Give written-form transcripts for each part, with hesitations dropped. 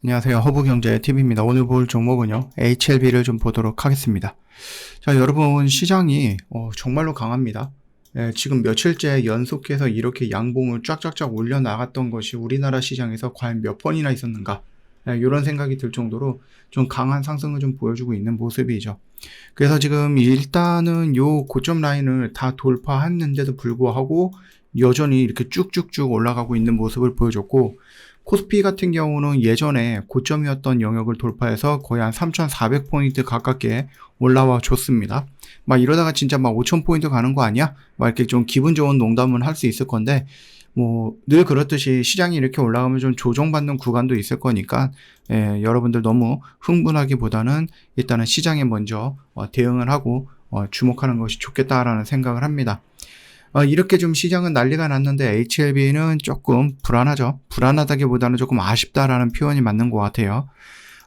안녕하세요. 허브경제TV입니다. 오늘 볼 종목은요, HLB를 좀 보도록 하겠습니다. 자, 여러분, 시장이 정말로 강합니다. 지금 며칠째 연속해서 이렇게 양봉을 쫙쫙쫙 올려나갔던 것이 우리나라 시장에서 과연 몇 번이나 있었는가, 이런 생각이 들 정도로 좀 강한 상승을 좀 보여주고 있는 모습이죠. 그래서 지금 일단은 요 고점 라인을 다 돌파했는데도 불구하고 여전히 이렇게 쭉쭉쭉 올라가고 있는 모습을 보여줬고, 코스피 같은 경우는 예전에 고점이었던 영역을 돌파해서 거의 한 3,400포인트 가깝게 올라와 줬습니다. 막 이러다가 진짜 막 5,000포인트 가는 거 아니야? 막 이렇게 좀 기분 좋은 농담은 할 수 있을 건데, 뭐 늘 그렇듯이 시장이 이렇게 올라가면 좀 조정받는 구간도 있을 거니까, 여러분들 너무 흥분하기보다는 일단은 시장에 먼저 대응을 하고 주목하는 것이 좋겠다라는 생각을 합니다. 이렇게 좀 시장은 난리가 났는데 HLB는 조금 불안하죠. 불안하다기보다는 조금 아쉽다라는 표현이 맞는 것 같아요.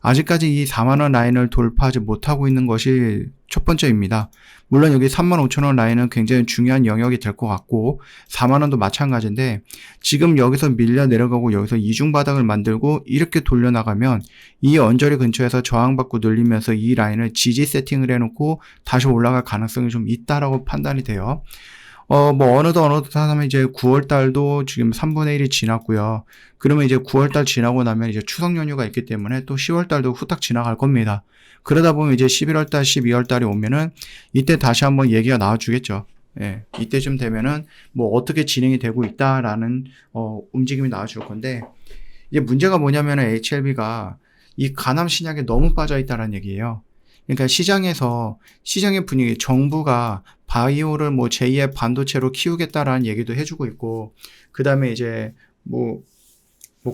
아직까지 이 4만원 라인을 돌파하지 못하고 있는 것이 첫 번째입니다. 물론 여기 35,000원 라인은 굉장히 중요한 영역이 될 것 같고 4만원도 마찬가지인데, 지금 여기서 밀려 내려가고 여기서 이중바닥을 만들고 이렇게 돌려나가면 이 언저리 근처에서 저항받고 눌리면서 이 라인을 지지 세팅을 해놓고 다시 올라갈 가능성이 좀 있다라고 판단이 돼요. 뭐 어느덧 하면 이제 9월 달도 지금 3분의 1이 지났고요. 그러면 이제 9월 달 지나고 나면 이제 추석 연휴가 있기 때문에 또 10월 달도 후딱 지나갈 겁니다. 그러다 보면 이제 11월 달, 12월 달이 오면은 이때 다시 한번 얘기가 나와주겠죠. 이때쯤 되면은 뭐 어떻게 진행이 되고 있다라는 움직임이 나와줄 건데, 이제 문제가 뭐냐면은 HLB가 이 가남 신약에 너무 빠져 있다라는 얘기예요. 그러니까 시장의 분위기, 정부가 바이오를 뭐 제2의 반도체로 키우겠다라는 얘기도 해주고 있고, 그 다음에 이제 뭐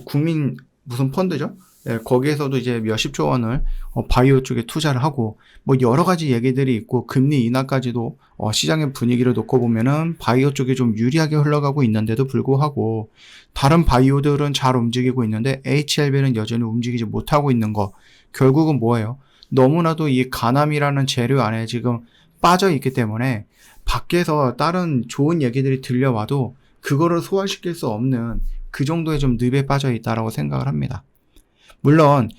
국민 무슨 펀드죠? 거기에서도 이제 몇십조 원을 바이오 쪽에 투자를 하고, 뭐 여러 가지 얘기들이 있고, 금리 인하까지도 시장의 분위기를 놓고 보면은 바이오 쪽이 좀 유리하게 흘러가고 있는데도 불구하고 다른 바이오들은 잘 움직이고 있는데 HLB는 여전히 움직이지 못하고 있는 거, 결국은 뭐예요? 너무나도 이 가남이라는 재료 안에 지금 빠져 있기 때문에 밖에서 다른 좋은 얘기들이 들려와도 그거를 소화시킬 수 없는 그 정도의 좀 늪에 빠져 있다라고 생각을 합니다. 물론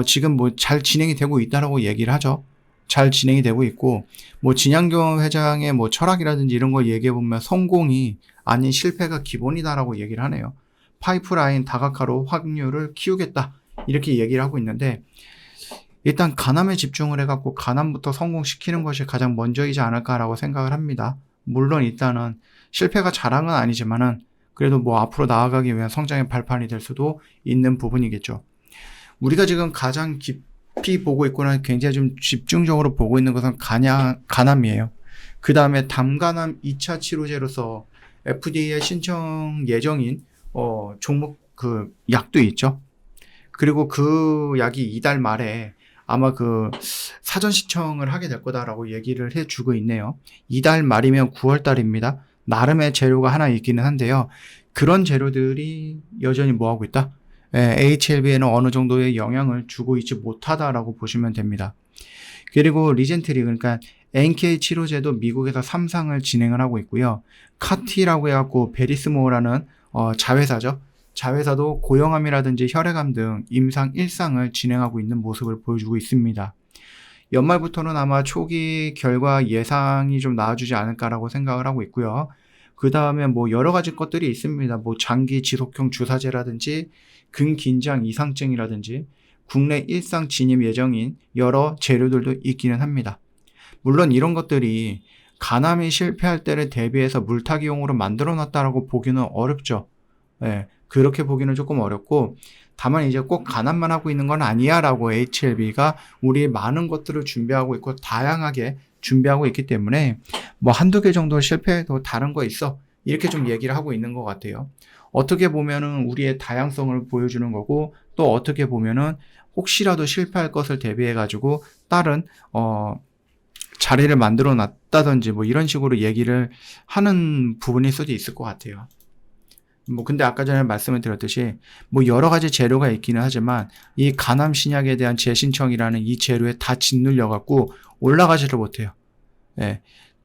지금 뭐 잘 진행이 되고 있다라고 얘기를 하죠. 잘 진행이 되고 있고, 뭐 진양경 회장의 뭐 철학이라든지 이런 걸 얘기해 보면 성공이 아닌 실패가 기본이다라고 얘기를 하네요. 파이프라인 다각화로 확률을 키우겠다, 이렇게 얘기를 하고 있는데, 일단 가남에 집중을 해갖고 가남부터 성공시키는 것이 가장 먼저이지 않을까라고 생각을 합니다. 물론 일단은 실패가 자랑은 아니지만은 그래도 뭐 앞으로 나아가기 위한 성장의 발판이 될 수도 있는 부분이겠죠. 우리가 지금 가장 깊이 보고 있거나 굉장히 좀 집중적으로 보고 있는 것은 가남이에요. 그 다음에 담가남 2차 치료제로서 FDA에 신청 예정인 종목 그 약도 있죠. 그리고 그 약이 이달 말에 아마 그 사전 신청을 하게 될 거다라고 얘기를 해주고 있네요. 이달 말이면 9월 달입니다. 나름의 재료가 하나 있기는 한데요. 그런 재료들이 여전히 뭐하고 있다? HLB에는 어느 정도의 영향을 주고 있지 못하다라고 보시면 됩니다. 그리고 리젠트리, 그러니까 NK 치료제도 미국에서 3상을 진행을 하고 있고요. 카티라고 해갖고 베리스모어라는 자회사죠. 자회사도 고형암이라든지 혈액암 등 임상 1상을 진행하고 있는 모습을 보여주고 있습니다. 연말부터는 아마 초기 결과 예상이 좀 나와주지 않을까라고 생각을 하고 있고요. 그 다음에 뭐 여러 가지 것들이 있습니다. 뭐 장기 지속형 주사제라든지 근긴장 이상증이라든지 국내 1상 진입 예정인 여러 재료들도 있기는 합니다. 물론 이런 것들이 가남이 실패할 때를 대비해서 물타기용으로 만들어 놨다라고 보기는 어렵죠. 그렇게 보기는 조금 어렵고, 다만 이제 꼭 가남만 하고 있는 건 아니야 라고 HLB가 우리 많은 것들을 준비하고 있고 다양하게 준비하고 있기 때문에 뭐 한두 개 정도 실패해도 다른 거 있어, 이렇게 좀 얘기를 하고 있는 것 같아요. 어떻게 보면은 우리의 다양성을 보여주는 거고, 또 어떻게 보면은 혹시라도 실패할 것을 대비해 가지고 다른 자리를 만들어 놨다든지 뭐 이런 식으로 얘기를 하는 부분일 수도 있을 것 같아요. 뭐 근데 아까 전에 말씀을 드렸듯이 뭐 여러 가지 재료가 있기는 하지만 이 가남 신약에 대한 재신청이라는 이 재료에 다 짓눌려 갖고 올라가지를 못해요.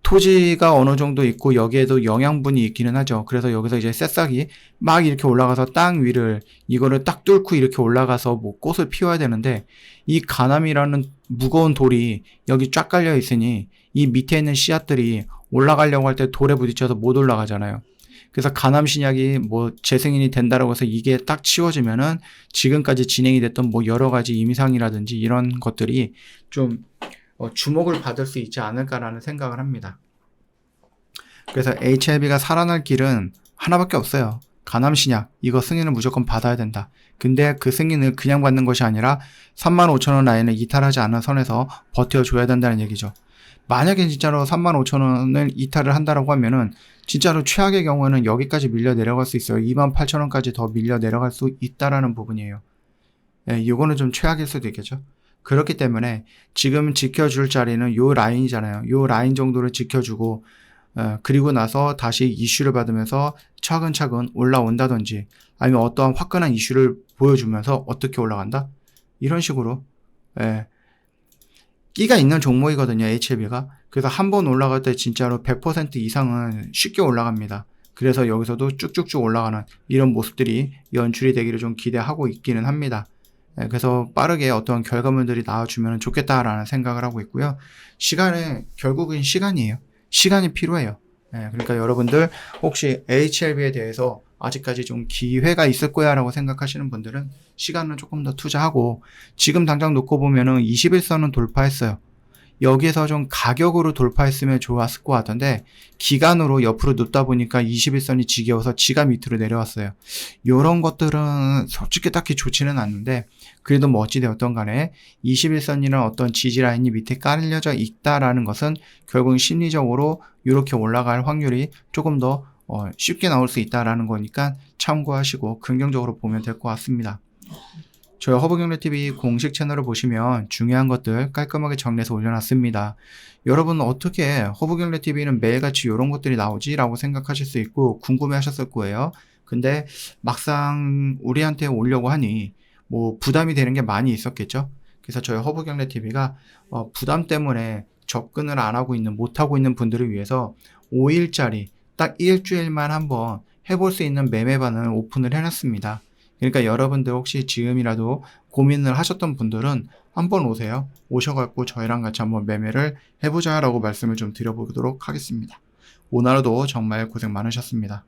토지가 어느 정도 있고 여기에도 영양분이 있기는 하죠. 그래서 여기서 이제 새싹이 막 이렇게 올라가서 땅 위를 이거를 딱 뚫고 이렇게 올라가서 뭐 꽃을 피워야 되는데, 이 가남이라는 무거운 돌이 여기 쫙 깔려 있으니 이 밑에 있는 씨앗들이 올라가려고 할 때 돌에 부딪혀서 못 올라가잖아요. 그래서 가남 신약이 뭐 재승인이 된다라고 해서 이게 딱 치워지면은 지금까지 진행이 됐던 뭐 여러 가지 임상이라든지 이런 것들이 좀 주목을 받을 수 있지 않을까라는 생각을 합니다. 그래서 HLB가 살아날 길은 하나밖에 없어요. 가남 신약, 이거 승인을 무조건 받아야 된다. 근데 그 승인을 그냥 받는 것이 아니라 35,000원 라인을 이탈하지 않은 선에서 버텨줘야 된다는 얘기죠. 만약에 진짜로 35,000원을 이탈을 한다라고 하면은 진짜로 최악의 경우에는 여기까지 밀려 내려갈 수 있어요. 28,000원까지 더 밀려 내려갈 수 있다라는 부분이에요. 예, 이거는 좀 최악일 수도 있겠죠. 그렇기 때문에 지금 지켜줄 자리는 요 라인이잖아요. 요 라인 정도를 지켜주고 그리고 나서 다시 이슈를 받으면서 차근차근 올라온다든지, 아니면 어떠한 화끈한 이슈를 보여주면서 어떻게 올라간다? 이런 식으로 끼가 있는 종목이거든요, HLB가. 그래서 한 번 올라갈 때 진짜로 100% 이상은 쉽게 올라갑니다. 그래서 여기서도 쭉쭉쭉 올라가는 이런 모습들이 연출이 되기를 좀 기대하고 있기는 합니다. 그래서 빠르게 어떤 결과물들이 나와주면 좋겠다라는 생각을 하고 있고요. 결국은 시간이에요. 시간이 필요해요. 그러니까 여러분들 혹시 HLB에 대해서 아직까지 좀 기회가 있을 거야 라고 생각하시는 분들은 시간을 조금 더 투자하고, 지금 당장 놓고 보면은 21선은 돌파했어요. 여기에서 좀 가격으로 돌파했으면 좋았을 것 같은데 기간으로 옆으로 눕다 보니까 21선이 지겨워서 지가 밑으로 내려왔어요. 이런 것들은 솔직히 딱히 좋지는 않는데, 그래도 뭐 어찌되었던 간에 21선이나 어떤 지지라인이 밑에 깔려져 있다라는 것은 결국은 심리적으로 이렇게 올라갈 확률이 조금 더 쉽게 나올 수 있다라는 거니까 참고하시고 긍정적으로 보면 될 것 같습니다. 저희 허브경제TV 공식 채널을 보시면 중요한 것들 깔끔하게 정리해서 올려놨습니다. 여러분 어떻게 허브경제TV는 매일같이 이런 것들이 나오지? 라고 생각하실 수 있고 궁금해 하셨을 거예요. 근데 막상 우리한테 오려고 하니 뭐 부담이 되는 게 많이 있었겠죠? 그래서 저희 허브경제TV가 부담 때문에 접근을 안 하고 있는, 못 하고 있는 분들을 위해서 5일짜리 딱 일주일만 한번 해볼 수 있는 매매반을 오픈을 해놨습니다. 그러니까 여러분들 혹시 지금이라도 고민을 하셨던 분들은 한번 오세요. 오셔갖고 저희랑 같이 한번 매매를 해보자 라고 말씀을 좀 드려보도록 하겠습니다. 오늘 하루도 정말 고생 많으셨습니다.